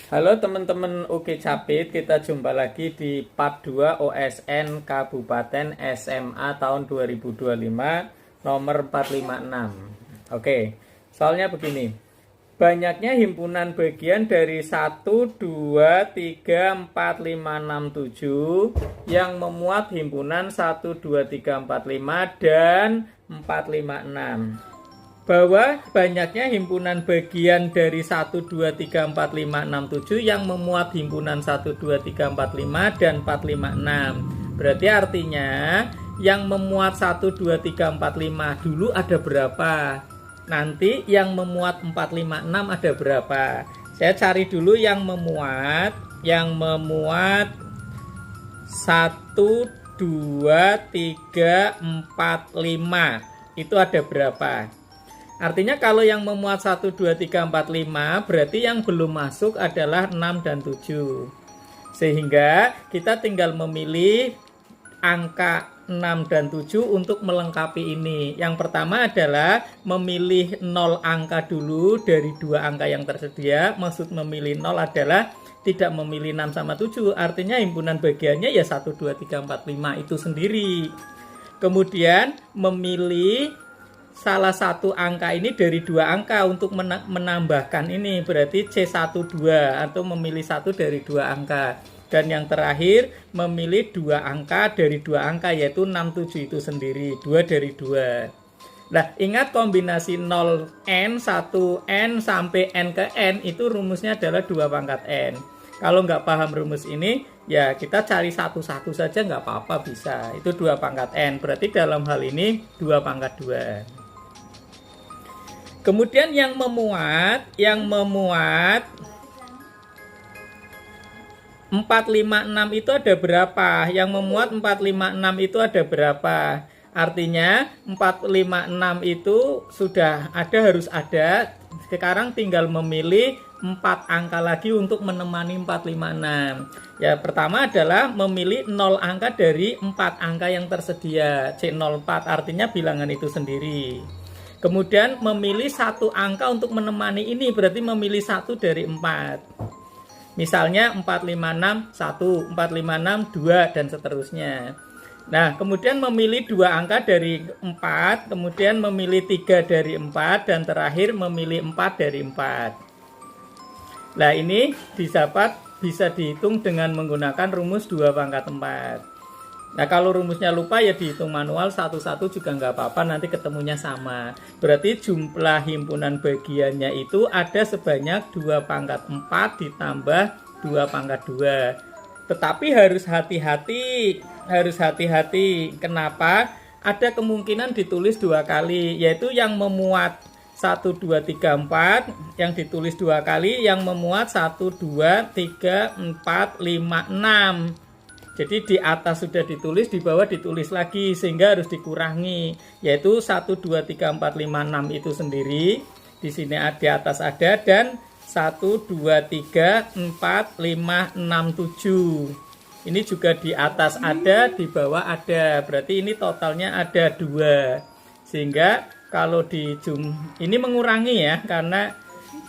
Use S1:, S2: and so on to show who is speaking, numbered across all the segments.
S1: Halo teman-teman Oke Capit, kita jumpa lagi di part 2 OSN Kabupaten SMA tahun 2025 nomor 456. Oke, soalnya begini. Banyaknya himpunan bagian dari 1, 2, 3, 4, 5, 6, 7 yang memuat himpunan 1, 2, 3, 4, 5 dan 4, 5, 6. Bahwa banyaknya himpunan bagian dari 1, 2, 3, 4, 5, 6, 7 yang memuat himpunan 1, 2, 3, 4, 5 dan 4, 5, 6. Berarti artinya yang memuat 1, 2, 3, 4, 5 dulu ada berapa? Nanti yang memuat 4, 5, 6 ada berapa? Saya cari dulu yang memuat 1, 2, 3, 4, 5 itu ada berapa? Artinya kalau yang memuat 1, 2, 3, 4, 5 berarti yang belum masuk adalah 6 dan 7. Sehingga kita tinggal memilih angka 6 dan 7 untuk melengkapi ini. Yang pertama adalah memilih 0 angka dulu dari 2 angka yang tersedia. Maksud memilih 0 adalah tidak memilih 6 sama 7. Artinya himpunan bagiannya ya 1, 2, 3, 4, 5 itu sendiri. Kemudian memilih salah satu angka ini dari 2 angka untuk menambahkan ini, berarti C12 atau memilih 1 dari 2 angka. Dan yang terakhir memilih 2 angka dari 2 angka yaitu 6, 7 itu sendiri, 2 dari 2. Nah, ingat kombinasi 0n, 1n sampai n ke n itu rumusnya adalah 2 pangkat n. Kalau nggak paham rumus ini, ya kita cari satu-satu saja nggak apa-apa bisa. Itu 2 pangkat n, berarti dalam hal ini 2 pangkat 2. Kemudian yang memuat 4, 5, 6 itu ada berapa? Yang memuat 4, 5, 6 itu ada berapa? Artinya 4, 5, 6 itu sudah ada, harus ada. Sekarang tinggal memilih 4 angka lagi untuk menemani 4, 5, 6. Ya, pertama adalah memilih 0 angka dari 4 angka yang tersedia. C04 artinya bilangan itu sendiri. Kemudian memilih 1 angka untuk menemani ini, berarti memilih 1 dari 4. Misalnya 4, 5, 6, 1, 4, 5, 6, 2, dan seterusnya. Nah, kemudian memilih 2 angka dari 4, kemudian memilih 3 dari 4, dan terakhir memilih 4 dari 4. Nah, ini bisa dihitung dengan menggunakan rumus 2 pangkat 4. Nah, kalau rumusnya lupa ya dihitung manual satu-satu juga nggak apa-apa, nanti ketemunya sama. Berarti jumlah himpunan bagiannya itu ada sebanyak 2 pangkat 4 ditambah 2 pangkat 2. Tetapi harus hati-hati. Kenapa? Ada kemungkinan ditulis 2 kali, yaitu yang memuat 1, 2, 3, 4 yang ditulis 2 kali, yang memuat 1, 2, 3, 4, 5, 6. Jadi di atas sudah ditulis, di bawah ditulis lagi, sehingga harus dikurangi, yaitu 1, 2, 3, 4, 5, 6 itu sendiri. Di sini di atas ada, dan 1, 2, 3, 4, 5, 6, 7. Ini juga di atas ada, di bawah ada. Berarti ini totalnya ada 2. Sehingga kalau ini mengurangi ya,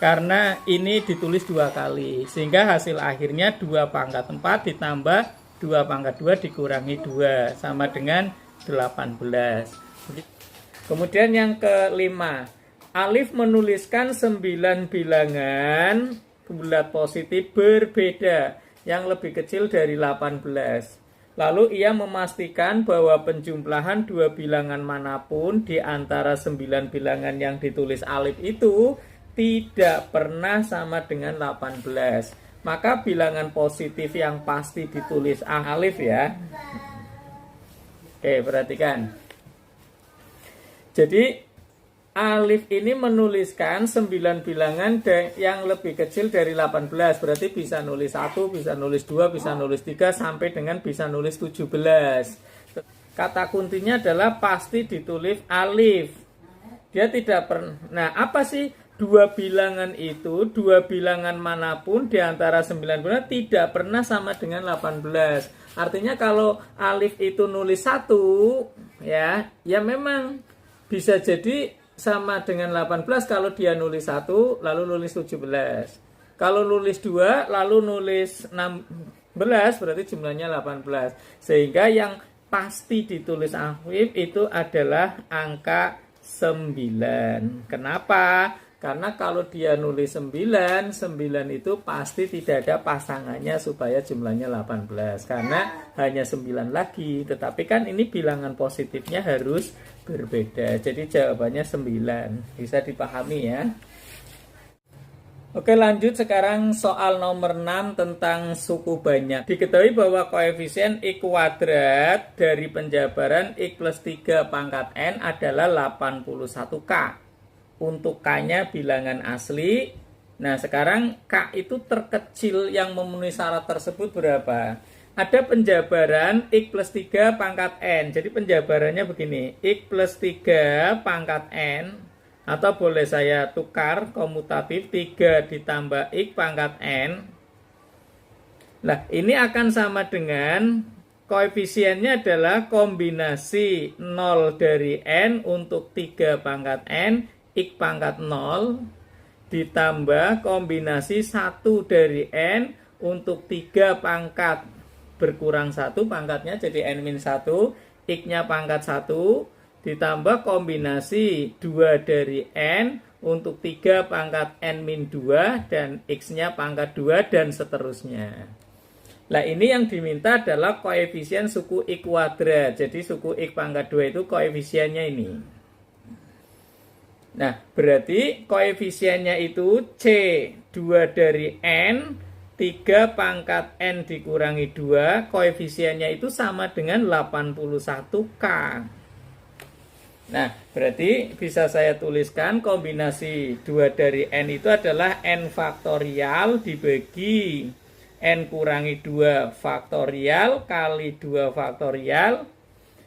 S1: karena ini ditulis 2 kali. Sehingga hasil akhirnya 2 pangkat 4 ditambah 2 pangkat 2 dikurangi 2 sama dengan 18. Kemudian yang kelima, Alif menuliskan 9 bilangan bulat positif berbeda yang lebih kecil dari 18. Lalu ia memastikan bahwa penjumlahan 2 bilangan manapun di antara 9 bilangan yang ditulis Alif itu tidak pernah sama dengan 18. Maka bilangan positif yang pasti ditulis alif ya. Oke, perhatikan. Jadi Alif ini menuliskan 9 bilangan yang lebih kecil dari 18. Berarti bisa nulis 1, bisa nulis 2, bisa nulis 3, sampai dengan bisa nulis 17. Kata kuncinya adalah pasti ditulis alif. Dia tidak pernah. Nah, apa sih 2 bilangan itu? 2 bilangan manapun di antara 9 bilangan tidak pernah sama dengan 18. Artinya kalau Alif itu nulis 1, ya memang bisa jadi sama dengan 18 kalau dia nulis 1 lalu nulis 17. Kalau nulis 2 lalu nulis 16 berarti jumlahnya 18. Sehingga yang pasti ditulis Afif itu adalah angka 9. Kenapa? Karena kalau dia nulis 9 itu pasti tidak ada pasangannya supaya jumlahnya 18. Karena hanya 9 lagi. Tetapi kan ini bilangan positifnya harus berbeda. Jadi jawabannya 9. Bisa dipahami ya. Oke, lanjut sekarang soal nomor 6 tentang suku banyak. Diketahui bahwa koefisien X kuadrat dari penjabaran X plus 3 pangkat N adalah 81K. Untuk K-nya bilangan asli. Nah, sekarang K itu terkecil yang memenuhi syarat tersebut berapa? Ada penjabaran X plus 3 pangkat N. Jadi penjabarannya begini. X plus 3 pangkat N. Atau boleh saya tukar komutatif 3 ditambah X pangkat N. Nah, ini akan sama dengan koefisiennya adalah kombinasi 0 dari N untuk 3 pangkat N. X pangkat 0 ditambah kombinasi 1 dari N untuk 3 pangkat berkurang 1 pangkatnya jadi N-1, X-nya pangkat 1 ditambah kombinasi 2 dari N untuk 3 pangkat N-2 dan X-nya pangkat 2 dan seterusnya. Nah, ini yang diminta adalah koefisien suku X kuadrat. Jadi suku X pangkat 2 itu koefisiennya ini. Nah, berarti koefisiennya itu C 2 dari N, 3 pangkat N dikurangi 2, koefisiennya itu sama dengan 81K. Nah, berarti bisa saya tuliskan kombinasi 2 dari N itu adalah N faktorial dibagi N kurangi 2 faktorial kali 2 faktorial.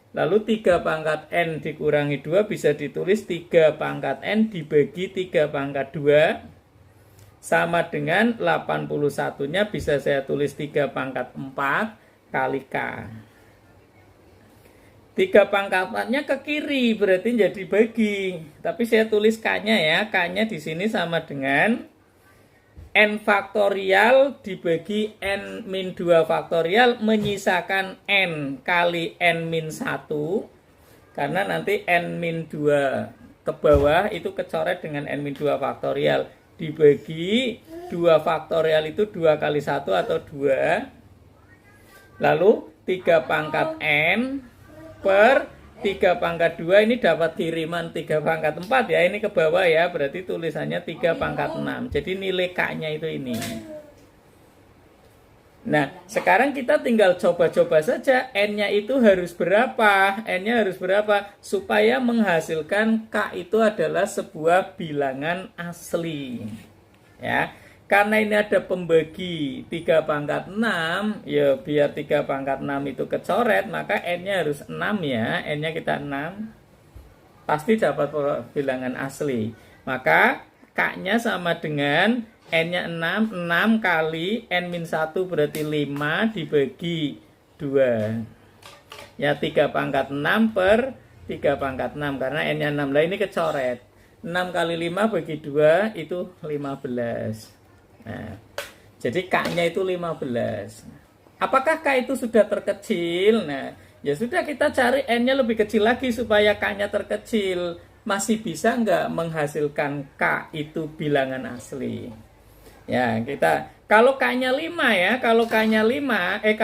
S1: Lalu 3 pangkat N dikurangi 2 bisa ditulis 3 pangkat N dibagi 3 pangkat 2. Sama dengan 81-nya bisa saya tulis 3 pangkat 4 kali K. 3 pangkat 4-nya ke kiri berarti jadi bagi. Tapi saya tulis K-nya ya. K-nya di sini sama dengan N faktorial dibagi N-2 faktorial menyisakan N kali N-1 karena nanti N-2 ke bawah itu kecoret dengan N-2 faktorial dibagi 2 faktorial itu 2 kali 1 atau 2 lalu 3 pangkat N per 3 pangkat 2 ini dapat kiriman 3 pangkat 4 ya. Ini ke bawah ya. Berarti tulisannya 3 pangkat 6. Jadi nilai K-nya itu ini. Nah, sekarang kita tinggal coba-coba saja. N-nya itu harus berapa? N-nya harus berapa? Supaya menghasilkan K itu adalah sebuah bilangan asli. Ya. Karena ini ada pembagi 3 pangkat 6, ya biar 3 pangkat 6 itu kecoret, maka N-nya harus 6 ya. N-nya kita 6. Pasti dapat bilangan asli. Maka K-nya sama dengan N-nya 6, 6 kali N-1 berarti 5 dibagi 2. Ya 3 pangkat 6 per 3 pangkat 6, karena N-nya 6. Lah ini kecoret. 6 kali 5 bagi 2 itu 15. Nah, jadi K-nya itu 15. Apakah K itu sudah terkecil? Nah, ya sudah kita cari N-nya lebih kecil lagi supaya K-nya terkecil. Masih bisa nggak menghasilkan K itu bilangan asli? Ya, kalau K-nya 5 ya, kalau K-nya 5,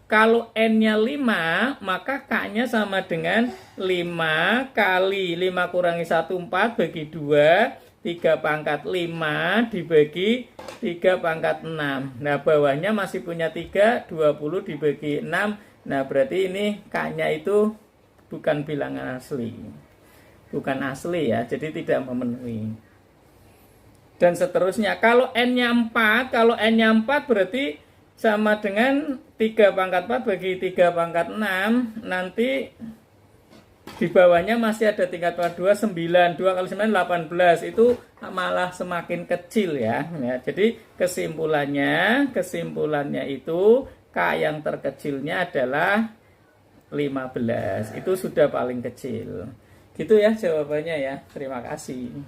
S1: kalau N-nya 5, maka K-nya sama dengan 5 kali 5 kurangi 1, 4 bagi 2. 3 pangkat 5 dibagi 3 pangkat 6. Nah, bawahnya masih punya 3, 20 dibagi 6. Nah, berarti ini K-nya itu bukan bilangan asli. Bukan asli ya, jadi tidak memenuhi. Dan seterusnya, kalau N-nya 4, berarti sama dengan 3 pangkat 4 bagi 3 pangkat 6. Nanti di bawahnya masih ada tingkat 2, 9. 2 kali 9, 18. Itu malah semakin kecil ya. Jadi kesimpulannya itu K yang terkecilnya adalah 15. Itu sudah paling kecil. Gitu ya jawabannya ya. Terima kasih.